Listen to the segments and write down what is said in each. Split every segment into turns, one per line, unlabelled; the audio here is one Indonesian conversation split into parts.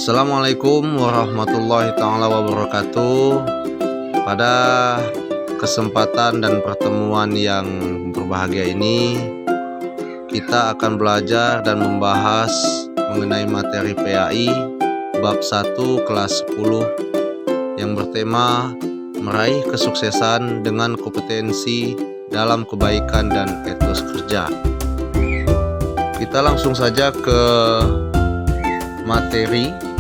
Assalamualaikum warahmatullahi ta'ala wabarakatuh. Pada kesempatan dan pertemuan yang berbahagia ini, kita akan belajar dan membahas mengenai materi PAI bab 1 kelas 10 yang bertema meraih kesuksesan dengan kompetensi dalam kebaikan dan etos kerja. Kita langsung saja ke materi.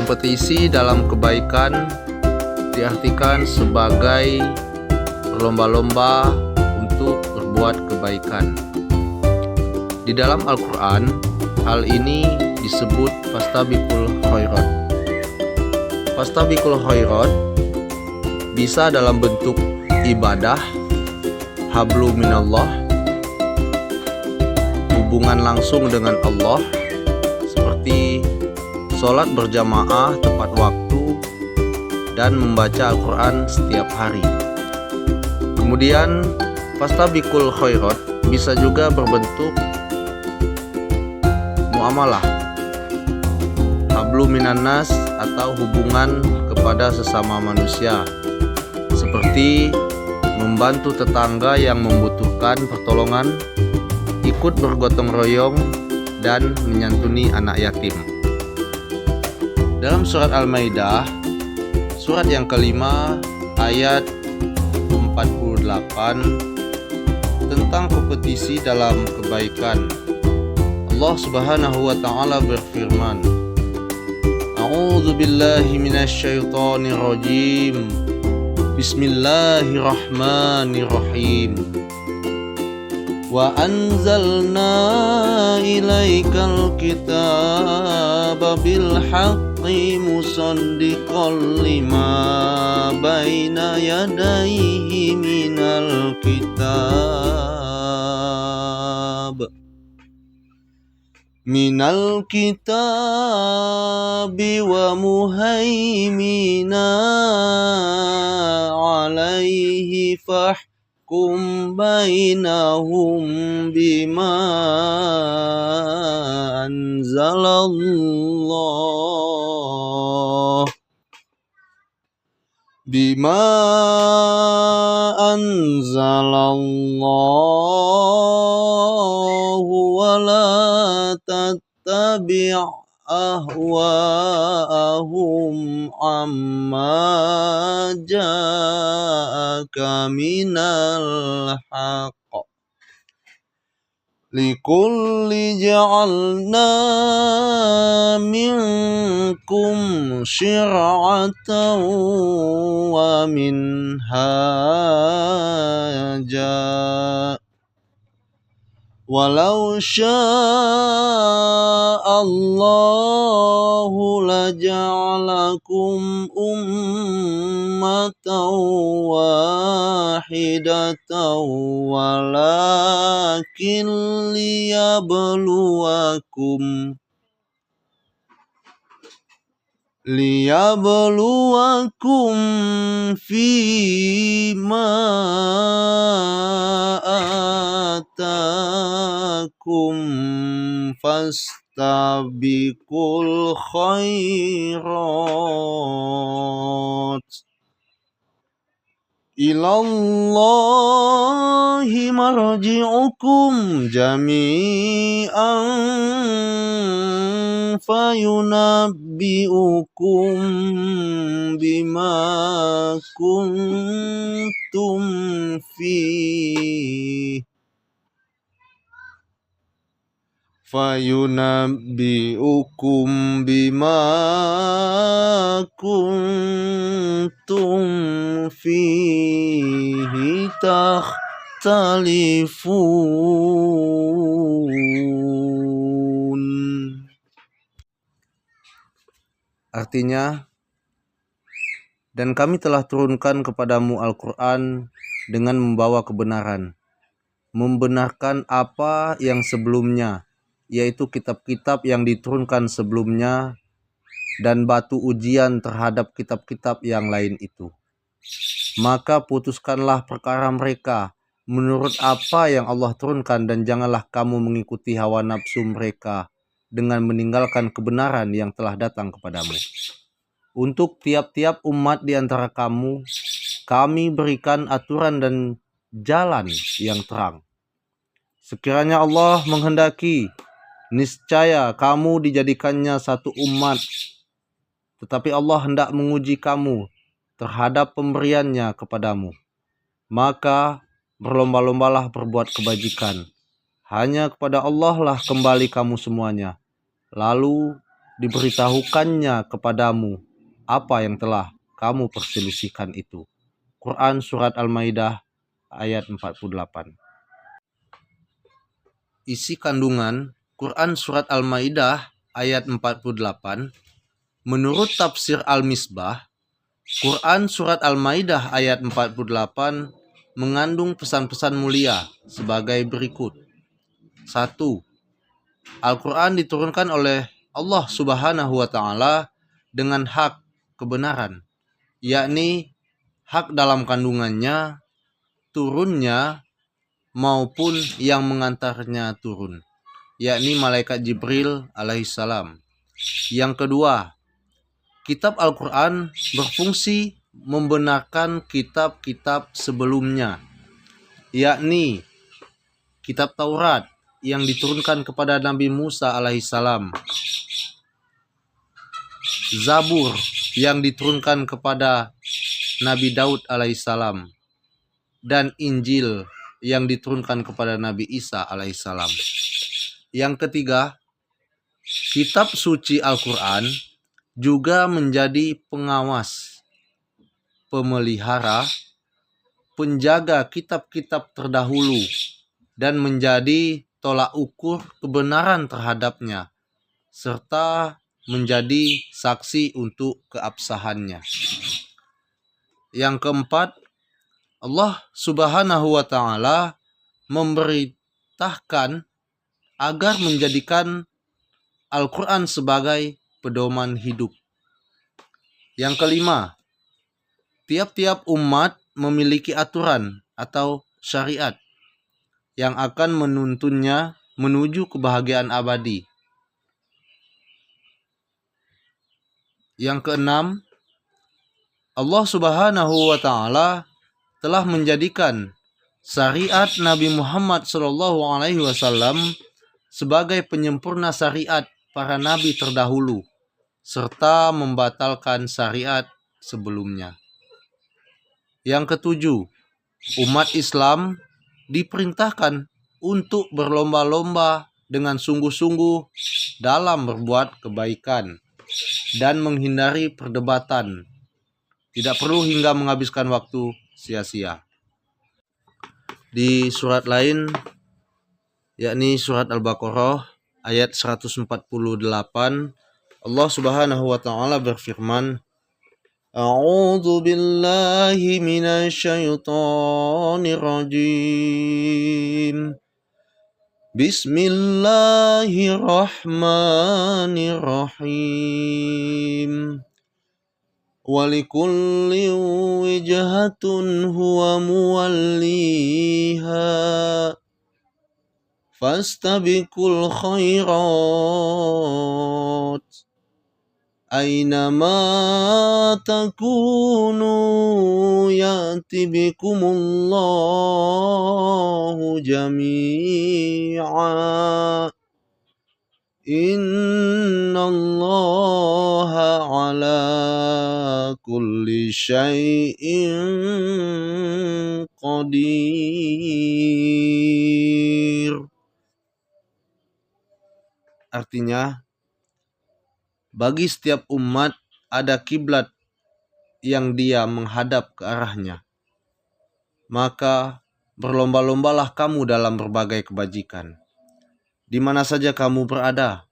Kompetisi dalam kebaikan diartikan sebagai berlomba-lomba untuk berbuat kebaikan. Di dalam Al-Quran, hal ini disebut fastabiqul khairat. Fastabiqul khairat bisa dalam bentuk ibadah, hablu minallah, hubungan langsung dengan Allah, seperti sholat berjamaah tepat waktu dan membaca Al-Quran setiap hari. Kemudian fastabiqul khairat bisa juga berbentuk muamalah, hablu minannas, atau hubungan kepada sesama manusia, seperti membantu tetangga yang membutuhkan pertolongan, ikut bergotong royong, dan menyantuni anak yatim. Dalam surat Al-Maidah, surat yang kelima, ayat 48, tentang kompetisi dalam kebaikan, Allah Subhanahu wa ta'ala berfirman, A'udzu billahi minasyaitonir rajim. Bismillahirrahmanirrahim. Wa anzalna ilaikal kitaba bil haqqi musaddiqan lima baina yadayhi minal kitabi wa muhaimina alaihi fahkum bainahum bima anzalallah wa la tattabi' ahwa'ahum amma ja'aka minal haqq. Likulli ja'alna minkum syir'atan wa minhaja. Walau sya'allahu laja'alakum ummatan wahidatan walakin liyabluwakum fima atakum fastabiqul khairat. Ilallahi marji'ukum jami'an fayunabbi'ukum bima kuntum fihi takhtalifun. Artinya, dan kami telah turunkan kepadamu Al-Quran dengan membawa kebenaran, membenarkan apa yang sebelumnya, yaitu kitab-kitab yang diturunkan sebelumnya, dan batu ujian terhadap kitab-kitab yang lain itu. Maka putuskanlah perkara mereka menurut apa yang Allah turunkan, dan janganlah kamu mengikuti hawa nafsu mereka. dengan meninggalkan kebenaran yang telah datang kepadamu. Untuk tiap-tiap umat di antara kamu, kami berikan aturan dan jalan yang terang. Sekiranya Allah menghendaki, niscaya kamu dijadikannya satu umat, tetapi Allah hendak menguji kamu terhadap pemberiannya kepadamu. Maka berlomba-lombalah berbuat kebajikan. Hanya kepada Allah lah kembali kamu semuanya. Lalu diberitahukannya kepadamu apa yang telah kamu perselisihkan itu. Quran Surat Al-Maidah ayat 48. Isi kandungan Quran Surat Al-Maidah ayat 48. Menurut tafsir Al-Misbah, Quran Surat Al-Maidah ayat 48 mengandung pesan-pesan mulia sebagai berikut. 1. Al-Quran diturunkan oleh Allah Subhanahu wa Ta'ala dengan hak kebenaran, yakni hak dalam kandungannya, turunnya, maupun yang mengantarnya turun, yakni malaikat Jibril alaihissalam. Yang kedua, kitab Al-Quran berfungsi membenarkan kitab-kitab sebelumnya, yakni kitab Taurat yang diturunkan kepada Nabi Musa alaihissalam, Zabur yang diturunkan kepada Nabi Daud alaihissalam, dan Injil yang diturunkan kepada Nabi Isa alaihissalam. Yang ketiga, kitab suci Al-Quran juga menjadi pengawas, pemelihara, penjaga kitab-kitab terdahulu, dan menjadi tolak ukur kebenaran terhadapnya, serta menjadi saksi untuk keabsahannya. Yang keempat, Allah Subhanahu wa Ta'ala memerintahkan agar menjadikan Al-Quran sebagai pedoman hidup. Yang kelima, tiap-tiap umat memiliki aturan atau syariat yang akan menuntunnya menuju kebahagiaan abadi. Yang keenam, Allah Subhanahu wa Ta'ala telah menjadikan syariat Nabi Muhammad SAW sebagai penyempurna syariat para nabi terdahulu, serta membatalkan syariat sebelumnya. Yang ketujuh, umat Islam diperintahkan untuk berlomba-lomba dengan sungguh-sungguh dalam berbuat kebaikan dan menghindari perdebatan. Tidak perlu hingga menghabiskan waktu sia-sia. Di surat lain, yakni surat Al-Baqarah ayat 148, Allah Subhanahu wa Ta'ala berfirman, A'udzu billahi minasyaitonir rajim. Bismillahirrahmanirrahim. Walikulli wijhatun huwa muwalliha fastabiqul khairat aynama takunu ya'ti bikumullahu jami'a innallaha ala kulli syai'in qadir. Artinya, bagi setiap umat ada kiblat yang dia menghadap ke arahnya. Maka berlomba-lombalah kamu dalam berbagai kebajikan. Di mana saja kamu berada,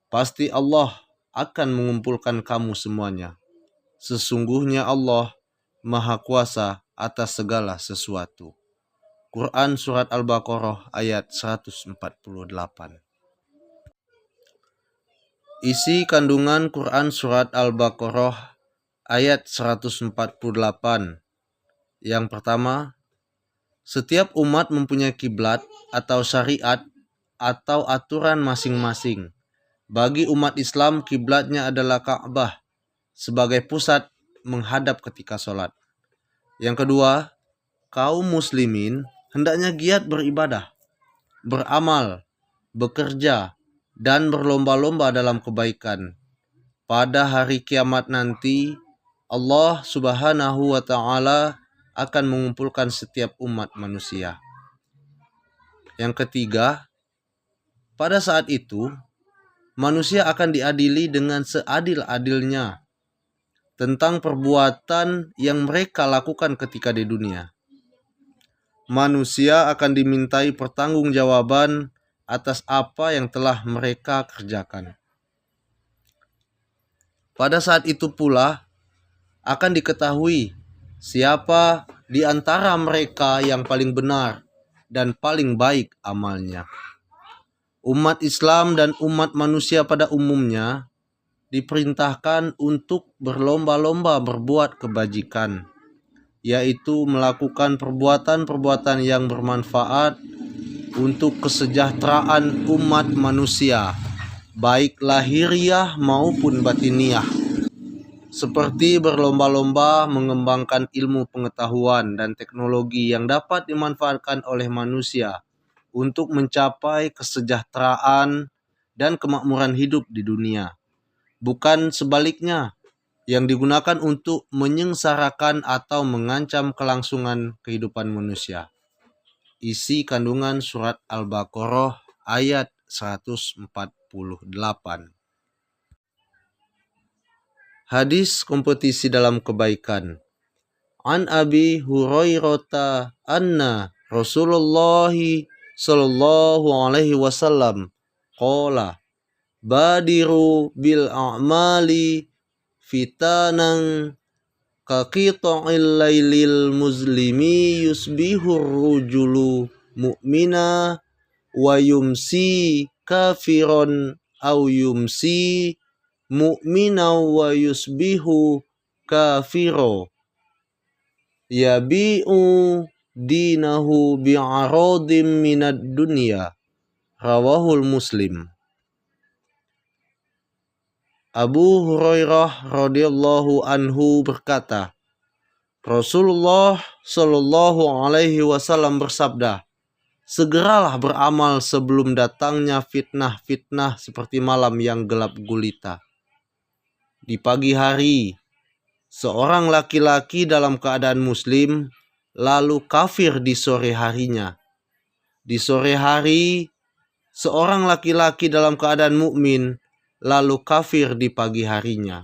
pasti Allah akan mengumpulkan kamu semuanya. Sesungguhnya Allah Maha Kuasa atas segala sesuatu. Quran Surat Al-Baqarah ayat 148. Isi kandungan Quran Surat Al-Baqarah ayat 148. Yang pertama, setiap umat mempunyai kiblat atau syariat atau aturan masing-masing Bagi umat Islam, kiblatnya adalah Ka'bah sebagai pusat menghadap ketika sholat. Yang kedua, kaum muslimin hendaknya giat beribadah, beramal, bekerja, dan berlomba-lomba dalam kebaikan. Pada hari kiamat nanti, Allah Subhanahu wa Ta'ala akan mengumpulkan setiap umat manusia. Yang ketiga, pada saat itu manusia akan diadili dengan seadil-adilnya tentang perbuatan yang mereka lakukan ketika di dunia. Manusia akan dimintai pertanggungjawaban atas apa yang telah mereka kerjakan. Pada saat itu pula akan diketahui siapa di antara mereka yang paling benar dan paling baik amalnya. Umat Islam dan umat manusia pada umumnya diperintahkan untuk berlomba-lomba berbuat kebajikan, yaitu melakukan perbuatan-perbuatan yang bermanfaat untuk kesejahteraan umat manusia, baik lahiriah maupun batiniah, seperti berlomba-lomba mengembangkan ilmu pengetahuan dan teknologi yang dapat dimanfaatkan oleh manusia untuk mencapai kesejahteraan dan kemakmuran hidup di dunia, bukan sebaliknya yang digunakan untuk menyengsarakan atau mengancam kelangsungan kehidupan manusia. Isi kandungan surat Al-Baqarah ayat 148. Hadis kompetisi dalam kebaikan. An Abi Hurairah anna Rasulullah sallallahu alaihi wasallam qala badiru bil a'mali fitanan kaqita'il lailil muslimi yusbihur rujulu mu'mina wa yumsi kafiron au yumsi mu'mina wa yusbihu kafiro yabi'u dinahu bi'aradim minad dunya. Rawahul Muslim. Abu Hurairah radhiyallahu anhu berkata, Rasulullah shallallahu alaihi wasallam bersabda, segeralah beramal sebelum datangnya fitnah-fitnah seperti malam yang gelap gulita. Di pagi hari, seorang laki-laki dalam keadaan muslim lalu kafir di sore harinya. Di sore hari, seorang laki-laki dalam keadaan mukmin lalu kafir di pagi harinya.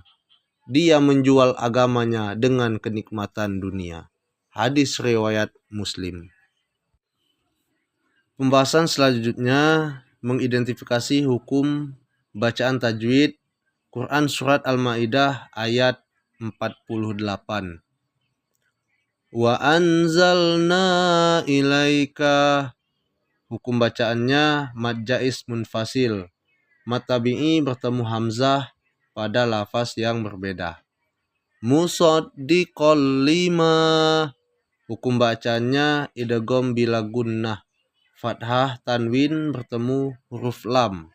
Dia menjual agamanya dengan kenikmatan dunia. Hadis riwayat Muslim. Pembahasan selanjutnya mengidentifikasi hukum bacaan tajwid Quran Surat Al-Ma'idah ayat 48. Wa anzalna ilaika. Hukum bacaannya mad jaiz munfasil. Mad tabi'i bertemu hamzah pada lafaz yang berbeda. Musaddiqal lima. Hukum bacaannya idgham bila gunnah. Fathah tanwin bertemu huruf lam.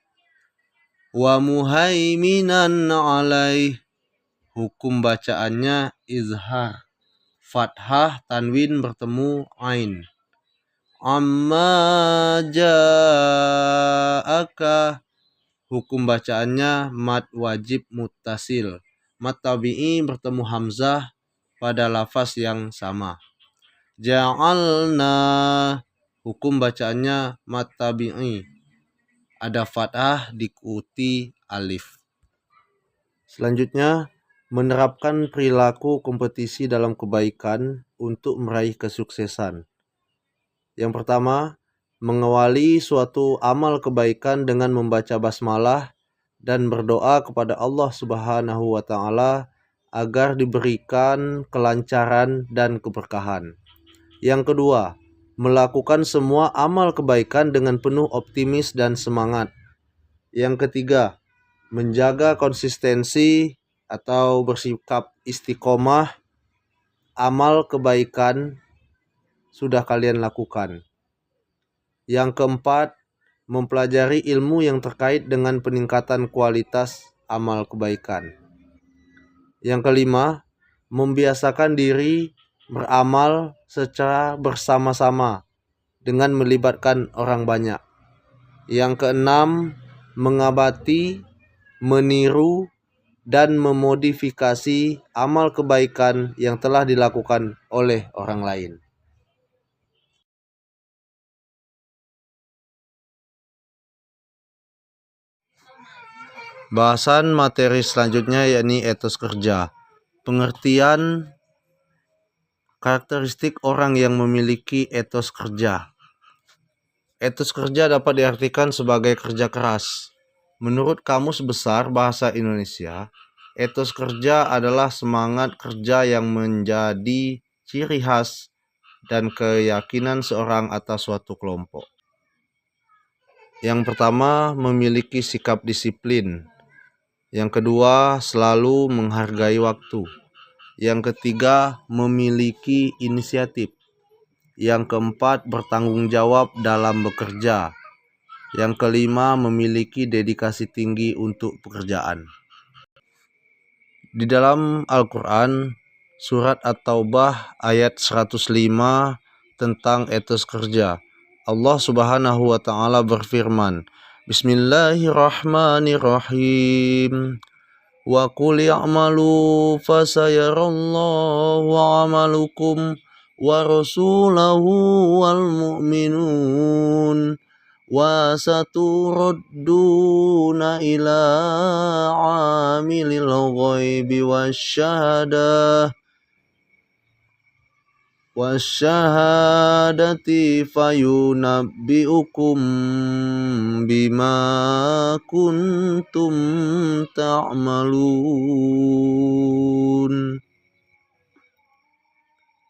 Wa muhaiminan alaih. Hukum bacaannya izhar. Fathah tanwin bertemu ain. Amma ja'aka. Hukum bacaannya mad wajib muttasil. Mad tabi'i bertemu hamzah pada lafaz yang sama. Ja'alna. Hukum bacaannya mad tabi'i. Ada fathah diikuti alif. Selanjutnya, menerapkan perilaku kompetisi dalam kebaikan untuk meraih kesuksesan. Yang pertama, mengawali suatu amal kebaikan dengan membaca basmalah dan berdoa kepada Allah Subhanahu wa Ta'ala agar diberikan kelancaran dan keberkahan. Yang kedua, melakukan semua amal kebaikan dengan penuh optimis dan semangat. Yang ketiga, menjaga konsistensi atau bersikap istiqomah amal kebaikan sudah kalian lakukan. Yang keempat, mempelajari ilmu yang terkait dengan peningkatan kualitas amal kebaikan. Yang kelima, membiasakan diri beramal secara bersama-sama dengan melibatkan orang banyak. Yang keenam, mengabati, meniru, dan memodifikasi amal kebaikan yang telah dilakukan oleh orang lain. Bahasan materi selanjutnya yakni etos kerja. Pengertian karakteristik orang yang memiliki etos kerja. Etos kerja dapat diartikan sebagai kerja keras. Menurut Kamus Besar Bahasa Indonesia, etos kerja adalah semangat kerja yang menjadi ciri khas dan keyakinan seorang atas suatu kelompok. Yang pertama, memiliki sikap disiplin. Yang kedua, selalu menghargai waktu. Yang ketiga, memiliki inisiatif. Yang keempat, bertanggung jawab dalam bekerja. Yang kelima, memiliki dedikasi tinggi untuk pekerjaan. Di dalam Al-Quran, surat At-Taubah ayat 105 tentang etos kerja. Allah Subhanahu wa Ta'ala berfirman, Bismillahirrahmanirrahim. Wa qul ya'malu fasayarallahu amalukum wa rasulahu wal mu'minun wa saturudduna ila amilil ghaibi wasyahadati fayunabbi'ukum bima kuntum ta'malun.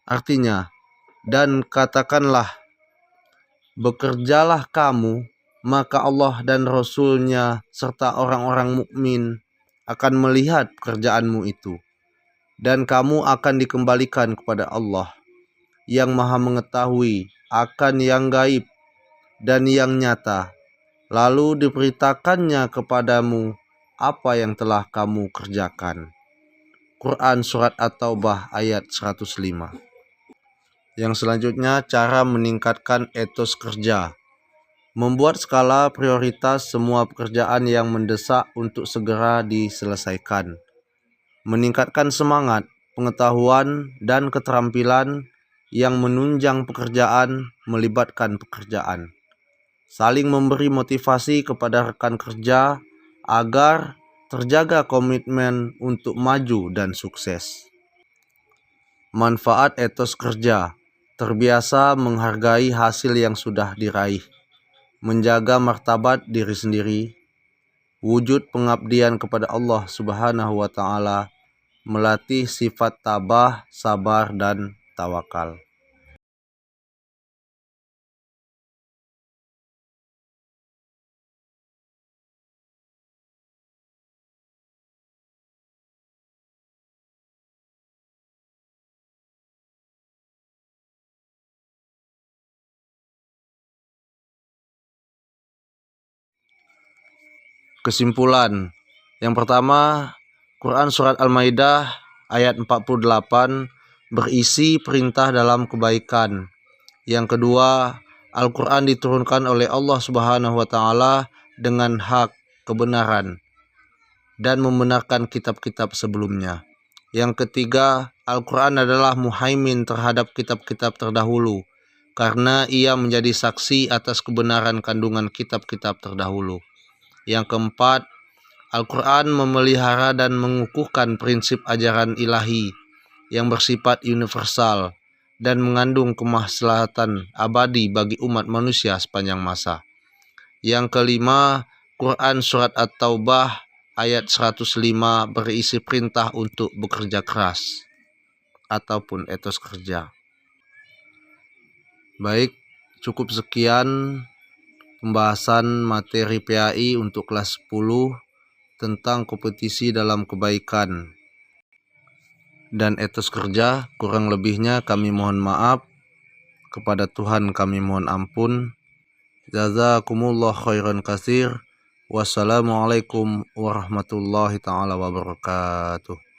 Artinya, dan katakanlah, bekerjalah kamu, maka Allah dan Rasul-Nya serta orang-orang mukmin akan melihat pekerjaanmu itu, dan kamu akan dikembalikan kepada Allah yang Maha Mengetahui akan yang gaib dan yang nyata, lalu diberitakannya kepadamu apa yang telah kamu kerjakan. Quran Surat At-Taubah ayat 105. Yang selanjutnya, cara meningkatkan etos kerja. Membuat skala prioritas semua pekerjaan yang mendesak untuk segera diselesaikan. Meningkatkan semangat, pengetahuan, dan keterampilan yang menunjang pekerjaan, melibatkan pekerjaan. Saling memberi motivasi kepada rekan kerja agar terjaga komitmen untuk maju dan sukses. Manfaat etos kerja. Terbiasa menghargai hasil yang sudah diraih. Menjaga martabat diri sendiri. Wujud pengabdian kepada Allah Subhanahu wa Ta'ala. Melatih sifat tabah, sabar, dan tawakal. Kesimpulan. Yang pertama, Quran Surat Al-Maidah ayat 48 berisi perintah dalam kebaikan. Yang kedua, Al-Quran diturunkan oleh Allah Subhanahu wa Ta'ala dengan hak kebenaran dan membenarkan kitab-kitab sebelumnya. Yang ketiga, Al-Quran adalah muhaimin terhadap kitab-kitab terdahulu karena ia menjadi saksi atas kebenaran kandungan kitab-kitab terdahulu. Yang keempat, Al-Quran memelihara dan mengukuhkan prinsip ajaran ilahi yang bersifat universal dan mengandung kemaslahatan abadi bagi umat manusia sepanjang masa. Yang kelima, Quran Surat At-Taubah ayat 105 berisi perintah untuk bekerja keras ataupun etos kerja. Baik, cukup sekian pembahasan materi PAI untuk kelas 10 tentang kompetisi dalam kebaikan dan etos kerja. Kurang lebihnya kami mohon maaf. Kepada Tuhan kami mohon ampun. Jazakumullah khairan katsir. Wassalamualaikum warahmatullahi taala wabarakatuh.